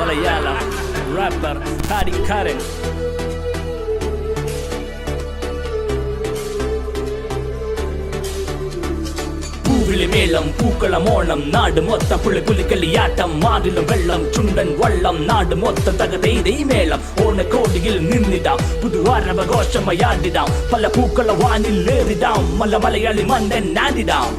Malayalam rapper Hari Karen. പൂവിളി മേളം പൂക്കളം ഓണം നാട് മൊത്തം പുളികളിയാട്ടം മാറിലും വെള്ളം ചുണ്ടൻ വള്ളം നാട് മൊത്തം തകതൈതൈ മേളം ഓണക്കോടിയിൽ നിന്നിടാം പുതുവാരവഘോഷമയാടിടാം പല പൂക്കള വാനിൽ ഏറിടാം മലയാളി മണ്ണൻ നാടിടാം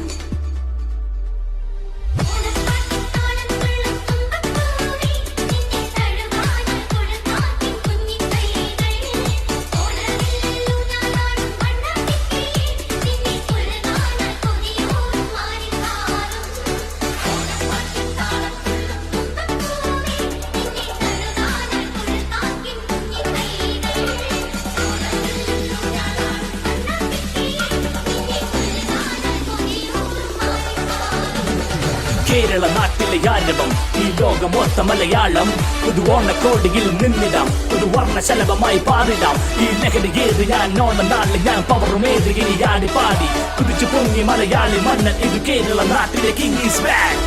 കേരള നാട്ടിലെ ആരവം ഈ ലോകം മൊത്ത മലയാളം പുതു ഓണക്കോടിയിൽ നിന്നിടാം ഒരു വർണ്ണശലഭമായി പാറിടാം ഈ ലഹരി ഏത് ഞാൻ ഓണം നാളിൽ ഞാൻ പവറുമേത് ഇനി ആടി പാടി കുതിച്ചു പൊങ്ങി മലയാളി മണ്ണൻ ഇത് കേരള നാട്ടിലെ കിങ് ഈസ് ബാക്ക്